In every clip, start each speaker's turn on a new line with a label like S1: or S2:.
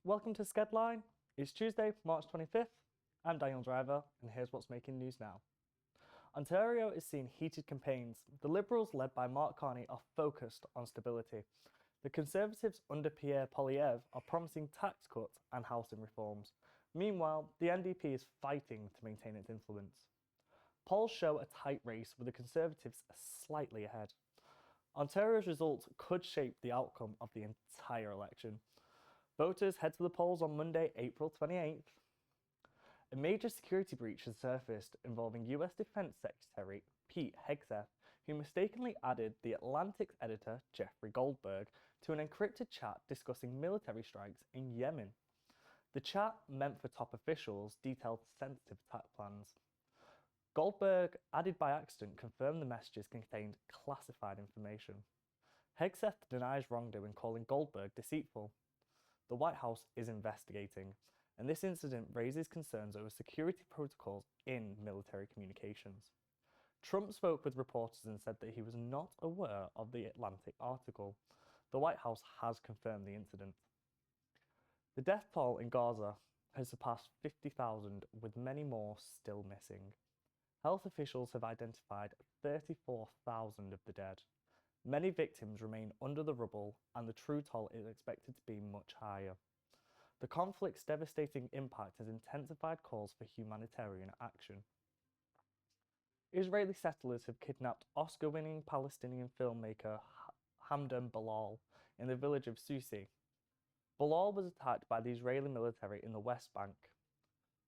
S1: Welcome to SkedLine. It's Tuesday, March 25th. I'm Daniel Driver, and here's what's making news now. Ontario is seeing heated campaigns. The Liberals, led by Mark Carney, are focused on stability. The Conservatives, under Pierre Poilievre, are promising tax cuts and housing reforms. Meanwhile, the NDP is fighting to maintain its influence. Polls show a tight race, with the Conservatives slightly ahead. Ontario's results could shape the outcome of the entire election. Voters head to the polls on Monday, April 28th. A major security breach has surfaced involving US Defense Secretary Pete Hegseth, who mistakenly added The Atlantic's editor Jeffrey Goldberg to an encrypted chat discussing military strikes in Yemen. The chat, meant for top officials, detailed sensitive attack plans. Goldberg, added by accident, confirmed the messages contained classified information. Hegseth denies wrongdoing, calling Goldberg deceitful. The White House is investigating, and this incident raises concerns over security protocols in military communications. Trump spoke with reporters and said that he was not aware of the Atlantic article. The White House has confirmed the incident. The death toll in Gaza has surpassed 50,000, with many more still missing. Health officials have identified 34,000 of the dead. Many victims remain under the rubble, and the true toll is expected to be much higher. The conflict's devastating impact has intensified calls for humanitarian action. Israeli settlers have kidnapped Oscar-winning Palestinian filmmaker Hamdan Bilal in the village of Susi. Bilal was attacked by the Israeli military in the West Bank.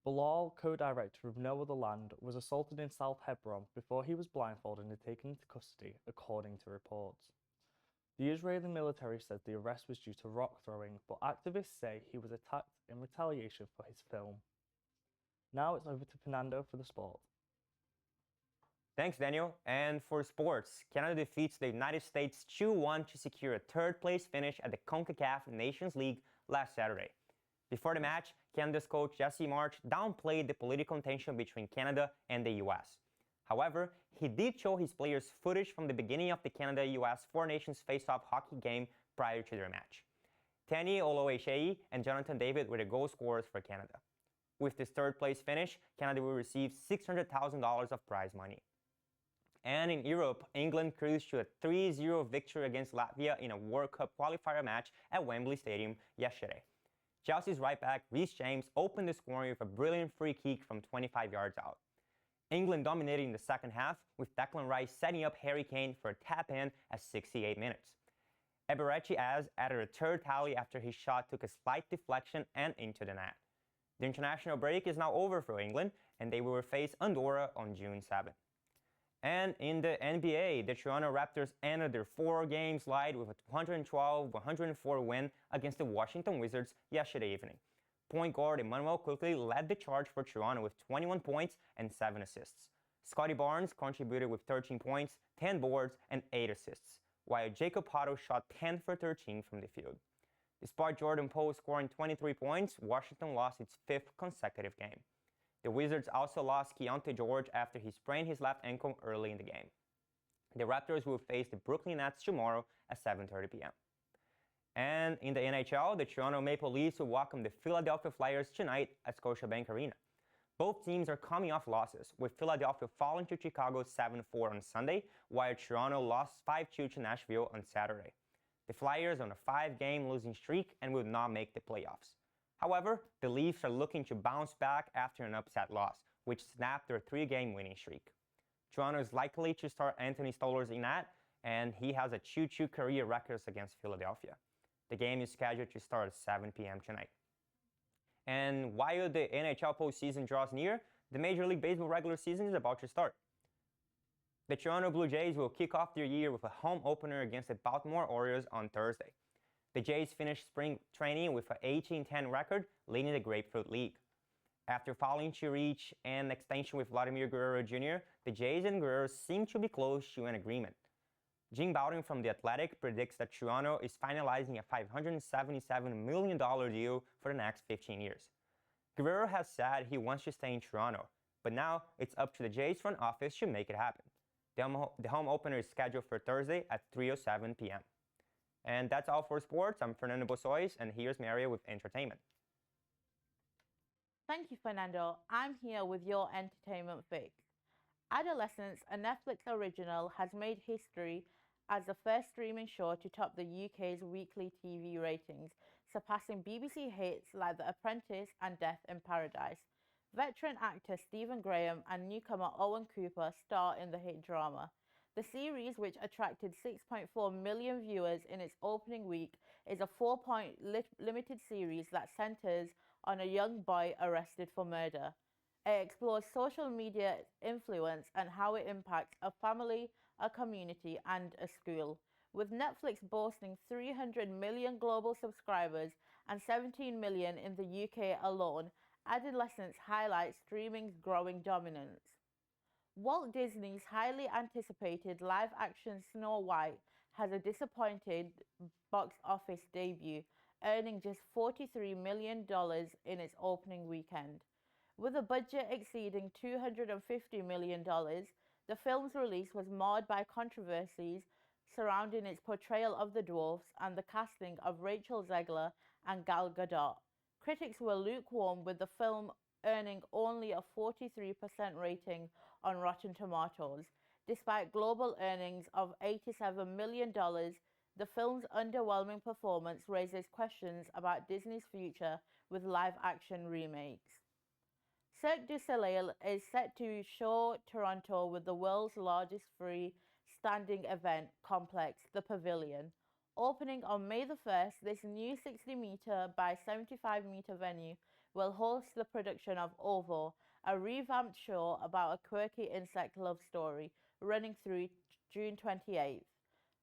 S1: Bilal, co-director of No Other Land, was assaulted in South Hebron before he was blindfolded and taken into custody, according to reports. The Israeli military said the arrest was due to rock throwing, but activists say he was attacked in retaliation for his film. Now it's over to Fernando for the sport.
S2: Thanks, Daniel. And for sports, Canada defeats the United States 2-1 to secure a third-place finish at the CONCACAF Nations League last Saturday. Before the match, Canada's coach SkedLive March downplayed the political tension between Canada and the US. However, he did show his players footage from the beginning of the Canada-US Four Nations face-off hockey game prior to their match. Tani Oloeshei and Jonathan David were the goal scorers for Canada. With this third-place finish, Canada will receive $600,000 of prize money. And in Europe, England cruised to a 3-0 victory against Latvia in a World Cup qualifier match at Wembley Stadium yesterday. Chelsea's right back, Reece James, opened the scoring with a brilliant free kick from 25 yards out. England dominated in the second half, with Declan Rice setting up Harry Kane for a tap-in at 68 minutes. Eberechi added a third tally after his shot took a slight deflection and into the net. The international break is now over for England, and they will face Andorra on June 7. And in the NBA, the Toronto Raptors ended their 4-game slide with a 112-104 win against the Washington Wizards yesterday evening. Point guard Emmanuel quickly led the charge for Toronto with 21 points and 7 assists. Scotty Barnes contributed with 13 points, 10 boards, and 8 assists, while Jacob Potto shot 10 for 13 from the field. Despite Jordan Poole scoring 23 points, Washington lost its 5th consecutive game. The Wizards also lost Keontae George after he sprained his left ankle early in the game. The Raptors will face the Brooklyn Nets tomorrow at 7:30 p.m. And in the NHL, the Toronto Maple Leafs will welcome the Philadelphia Flyers tonight at Scotiabank Arena. Both teams are coming off losses, with Philadelphia falling to Chicago 7-4 on Sunday, while Toronto lost 5-2 to Nashville on Saturday. The Flyers are on a 5-game losing streak and will not make the playoffs. However, the Leafs are looking to bounce back after an upset loss, which snapped their 3-game winning streak. Toronto is likely to start Anthony Stolarz in net, and he has a 2-2 career record against Philadelphia. The game is scheduled to start at 7 p.m. tonight. And while the NHL postseason draws near, the Major League Baseball regular season is about to start. The Toronto Blue Jays will kick off their year with a home opener against the Baltimore Orioles on Thursday. The Jays finished spring training with an 18-10 record, leading the Grapefruit League. After failing to reach an extension with Vladimir Guerrero Jr., the Jays and Guerrero seem to be close to an agreement. Jim Bowden from The Athletic predicts that Toronto is finalizing a $577 million deal for the next 15 years. Guerrero has said he wants to stay in Toronto, but now it's up to the Jays front office to make it happen. The home opener is scheduled for Thursday at 3:07 p.m. And that's all for sports. I'm Fernando Bosois, and here's Maria with entertainment.
S3: Thank you, Fernando. I'm here with your entertainment fix. Adolescence, a Netflix original, has made history as the first streaming show to top the UK's weekly TV ratings, surpassing BBC hits like The Apprentice and Death in Paradise. Veteran actor Stephen Graham and newcomer Owen Cooper star in the hit drama. The series, which attracted 6.4 million viewers in its opening week, is a 4-point limited series that centers on a young boy arrested for murder. It explores social media influence and how it impacts a family, a community, and a school. With Netflix boasting 300 million global subscribers and 17 million in the UK alone, Adolescence highlights streaming's growing dominance. Walt Disney's highly anticipated live-action Snow White has a disappointed box office debut, earning just $43 million in its opening weekend. With a budget exceeding $250 million, the film's release was marred by controversies surrounding its portrayal of the dwarfs and the casting of Rachel Zegler and Gal Gadot. Critics were lukewarm, with the film earning only a 43% rating on Rotten Tomatoes. Despite global earnings of $87 million, the film's underwhelming performance raises questions about Disney's future with live-action remakes. Cirque du Soleil is set to show Toronto with the world's largest free-standing event complex, the Pavilion. Opening on May the 1st, this new 60-meter by 75-meter venue will host the production of Ovo, a revamped show about a quirky insect love story running through June 28th.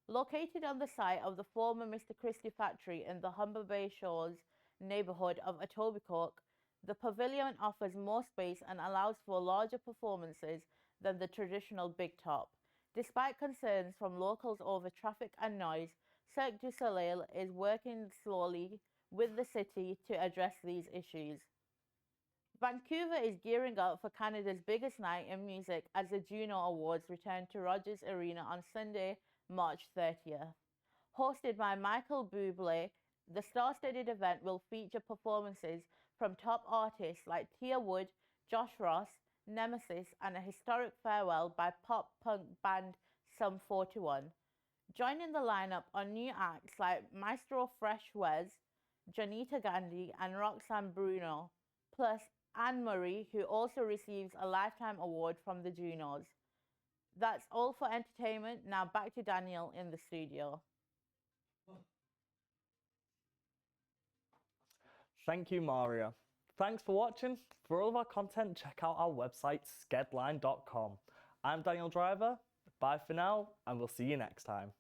S3: Located on the site of the former Mr. Christie factory in the Humber Bay Shores neighborhood of Etobicoke, the pavilion offers more space and allows for larger performances than the traditional Big Top. Despite concerns from locals over traffic and noise, Cirque du Soleil is working slowly with the city to address these issues. Vancouver is gearing up for Canada's biggest night in music as the Juno Awards return to Rogers Arena on Sunday, March 30th. Hosted by Michael Bublé, the star-studded event will feature performances from top artists like Tia Wood, Josh Ross, Nemesis, and a historic farewell by pop-punk band Sum 41. Joining the lineup are new acts like Maestro Fresh Wes, Janita Gandhi, and Roxanne Bruno, plus Anne-Marie, who also receives a Lifetime Award from the Junos. That's all for entertainment. Now back to Daniel in the studio.
S1: Thank you, Maria. Thanks for watching. For all of our content, check out our website, skedline.com. I'm Daniel Driver. Bye for now, and we'll see you next time.